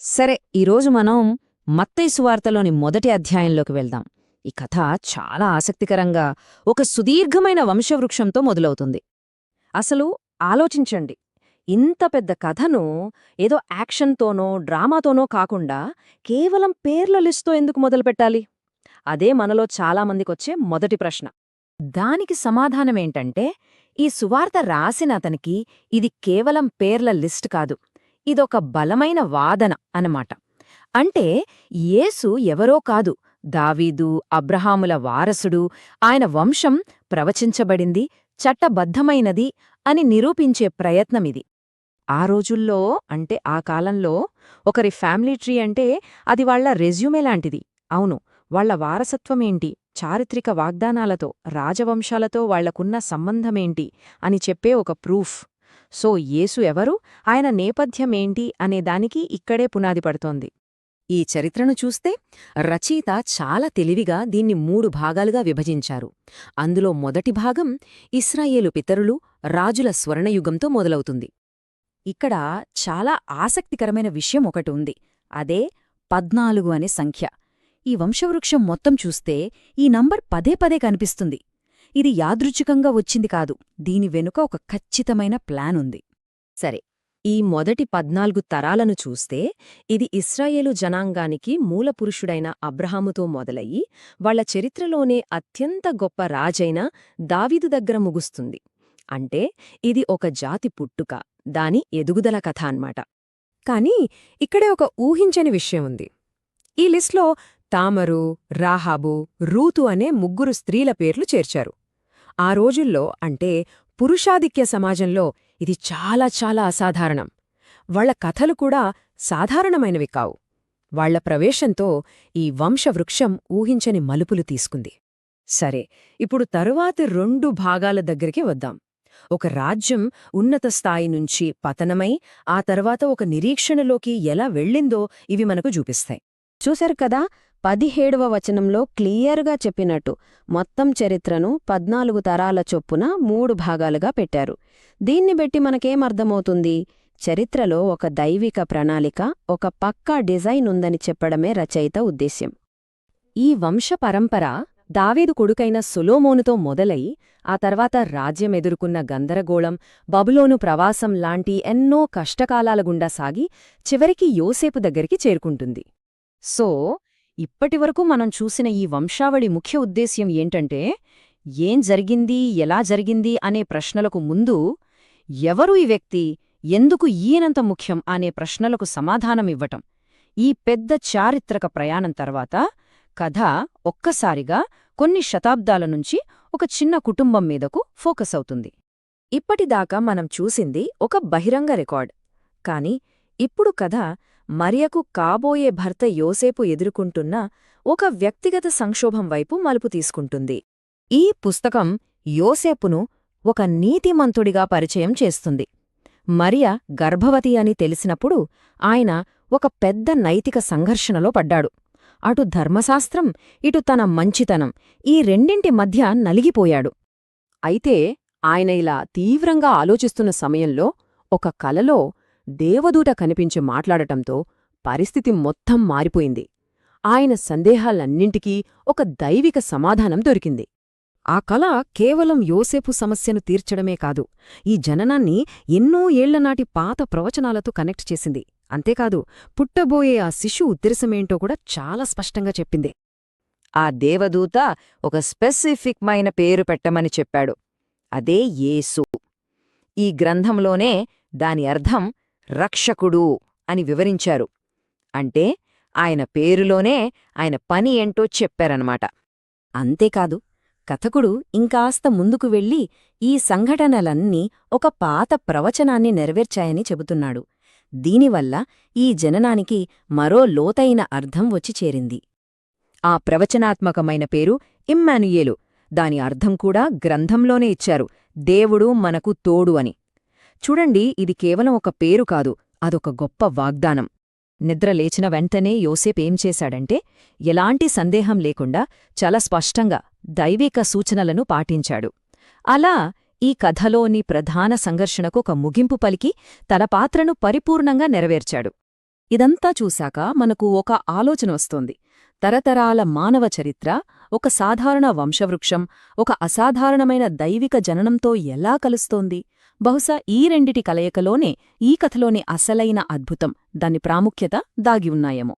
సరే, ఈరోజు మనం మత్తయి సువార్తలోని మొదటి అధ్యాయంలోకి వెళ్దాం. ఈ కథ చాలా ఆసక్తికరంగా ఒక సుదీర్ఘమైన వంశవృక్షంతో మొదలవుతుంది. అసలు ఆలోచించండి, ఇంత పెద్ద కథను ఏదో యాక్షన్తోనో డ్రామాతోనో కాకుండా కేవలం పేర్ల లిస్టుతో ఎందుకు మొదలుపెట్టాలి? అదే మనలో చాలామందికొచ్చే మొదటి ప్రశ్న. దానికి సమాధానమేంటంటే, ఈ సువార్త రాసిన అతనికి ఇది కేవలం పేర్ల లిస్ట్ కాదు, ఇదొక బలమైన వాదన అన్నమాట. అంటే యేసు ఎవరో కాదు, దావీదు, అబ్రహాముల వారసుడు, ఆయన వంశం ప్రవచించబడింది, చట్టబద్ధమైనది అని నిరూపించే ప్రయత్నమిది. ఆ రోజుల్లో, అంటే ఆ కాలంలో, ఒకరి ఫ్యామిలీ ట్రీ అంటే అది వాళ్ల రెజ్యూమే లాంటిది. అవును, వాళ్ల వారసత్వమేంటి, చారిత్రక వాగ్దానాలతో, రాజవంశాలతో వాళ్లకున్న సంబంధమేంటి అని చెప్పే ఒక ప్రూఫ్. సో యేసు ఎవరు, ఆయన నేపథ్యమేంటి అనేదానికి ఇక్కడే పునాది పడుతోంది. ఈ చరిత్రను చూస్తే రచయిత చాలా తెలివిగా దీన్ని 3 భాగాలుగా విభజించారు. అందులో మొదటి భాగం ఇశ్రాయేలు పితరులు, రాజుల స్వర్ణయుగంతో మొదలవుతుంది. ఇక్కడ చాలా ఆసక్తికరమైన విషయం ఒకటి ఉంది, అదే 14 అనే సంఖ్య. ఈ వంశవృక్షం మొత్తం చూస్తే ఈ నంబర్ పదే పదే కనిపిస్తుంది. ఇది యాదృచ్ఛికంగా వచ్చింది కాదు, దీని వెనుక ఒక ఖచ్చితమైన ప్లాన్ ఉంది. సరే, ఈ మొదటి 14 తరాలను చూస్తే ఇది ఇశ్రాయేలు జనాంగానికి మూలపురుషుడైన అబ్రహాముతో మొదలయ్యి వాళ్ల చరిత్రలోనే అత్యంత గొప్ప రాజైన దావీదు దగ్గర ముగుస్తుంది. అంటే ఇది ఒక జాతి పుట్టుక, దాని ఎదుగుదల కథ అన్నమాట. కానీ ఇక్కడే ఒక ఊహించని విషయం ఉంది. ఈ లిస్ట్లో తామరు, రాహాబు, రూతు అనే 3 స్త్రీల పేర్లు చేర్చారు. ఆ రోజుల్లో, అంటే పురుషాధిక్య సమాజంలో, ఇది చాలా చాలా అసాధారణం. వాళ్ల కథలు కూడా సాధారణమైనవి కావు. వాళ్ల ప్రవేశంతో ఈ వంశవృక్షం ఊహించని మలుపులు తీసుకుంది. సరే, ఇప్పుడు తరువాతి 2 భాగాల దగ్గరికి వద్దాం. ఒక రాజ్యం ఉన్నత స్థాయి నుంచి పతనమై ఆ తర్వాత ఒక నిరీక్షణలోకి ఎలా వెళ్ళిందో ఇవి మనకు చూపిస్తాయి. చూశారు కదా, 17వ వచనంలో క్లియర్గా చెప్పినట్టు మొత్తం చరిత్రను 14 తరాల చొప్పున 3 భాగాలుగా పెట్టారు. దీన్ని బట్టి మనకేమర్థమవుతుంది? చరిత్రలో ఒక దైవిక ప్రణాళిక, ఒక పక్కా డిజైన్ ఉందని చెప్పడమే రచయిత ఉద్దేశ్యం. ఈ వంశ పరంపర దావీదు కొడుకైన సొలొమోనుతో మొదలై ఆ తర్వాత రాజ్యమెదుర్కొన్న గందరగోళం, బబులోను ప్రవాసం లాంటి ఎన్నో కష్టకాలాల గుండా సాగి చివరికి యోసేపు దగ్గరికి చేరుకుంటుంది. సో ఇప్పటివరకు మనం చూసిన ఈ వంశావళి ముఖ్య ఉద్దేశ్యం ఏంటంటే, ఏం జరిగింది, ఎలా జరిగింది అనే ప్రశ్నలకు ముందు ఎవరు ఈ వ్యక్తి, ఎందుకు ఈయనంత ముఖ్యం అనే ప్రశ్నలకు సమాధానమివ్వటం. ఈ పెద్ద చారిత్రక ప్రయాణం తర్వాత కథ ఒక్కసారిగా కొన్ని శతాబ్దాల నుంచి ఒక చిన్న కుటుంబం మీదకు ఫోకస్ అవుతుంది. ఇప్పటిదాకా మనం చూసింది ఒక బహిరంగ రికార్డ్. కాని ఇప్పుడు కథ మరియకు కాబోయే భర్త యోసేపు ఎదుర్కొంటున్న ఒక వ్యక్తిగత సంక్షోభం వైపు మలుపు తీసుకుంటుంది. ఈ పుస్తకం యోసేపును ఒక నీతిమంతుడిగా పరిచయం చేస్తుంది. మరియ గర్భవతి అని తెలిసినప్పుడు ఆయన ఒక పెద్ద నైతిక సంఘర్షణలో పడ్డాడు. అటు ధర్మశాస్త్రం, ఇటు తన మంచితనం, ఈ రెండింటి మధ్య నలిగిపోయాడు. అయితే ఆయన ఇలా తీవ్రంగా ఆలోచిస్తున్న సమయంలో ఒక కలలో దేవదూత కనిపించి మాట్లాడటంతో పరిస్థితి మొత్తం మారిపోయింది. ఆయన సందేహాలన్నింటికీ ఒక దైవిక సమాధానం దొరికింది. ఆ కల కేవలం యోసేపు సమస్యను తీర్చడమే కాదు, ఈ జననాన్ని ఎన్నో ఏళ్లనాటి పాత ప్రవచనాలతో కనెక్ట్ చేసింది. అంతేకాదు, పుట్టబోయే ఆ శిశువు ఉద్దేశమేంటో కూడా చాలా స్పష్టంగా చెప్పింది. ఆ దేవదూత ఒక స్పెసిఫిక్మైన పేరు పెట్టమని చెప్పాడు, అదే యేసు. ఈ గ్రంథంలోనే దాని అర్థం రక్షకుడు అని వివరించారు. అంటే ఆయన పేరులోనే ఆయన పని ఏంటో చెప్పారన్నమాట. అంతేకాదు, కథకుడు ఇంకాస్త ముందుకు వెళ్ళి ఈ సంఘటనలన్నీ ఒక పాత ప్రవచనాన్ని నెరవేర్చాయని చెబుతున్నాడు. దీనివల్ల ఈ జననానికి మరో లోతైన అర్థం వచ్చి చేరింది. ఆ ప్రవచనాత్మకమైన పేరు ఇమ్మానుయేలు. దాని అర్థం కూడా గ్రంథంలోనే ఇచ్చారు, దేవుడు మనకు తోడు అని. చూడండి, ఇది కేవలం ఒక పేరు కాదు, అదొక గొప్ప వాగ్దానం. నిద్ర లేచిన వెంటనే యోసేపేం చేశాడంటే, ఎలాంటి సందేహం లేకుండా చాలా స్పష్టంగా దైవిక సూచనలను పాటించాడు. అలా ఈ కథలోని ప్రధాన సంఘర్షణకు ఒక ముగింపు పలికి తన పాత్రను పరిపూర్ణంగా నెరవేర్చాడు. ఇదంతా చూశాక మనకు ఒక ఆలోచన వస్తోంది. తరతరాల మానవ చరిత్ర ఒక సాధారణ వంశవృక్షం ఒక అసాధారణమైన దైవిక జననంతో ఎలా కలుస్తోంది? బహుశా ఈ రెండిటి కలయికలోనే ఈ కథలోని అసలైన అద్భుతం, దాని ప్రాముఖ్యత దాగి ఉన్నాయేమో.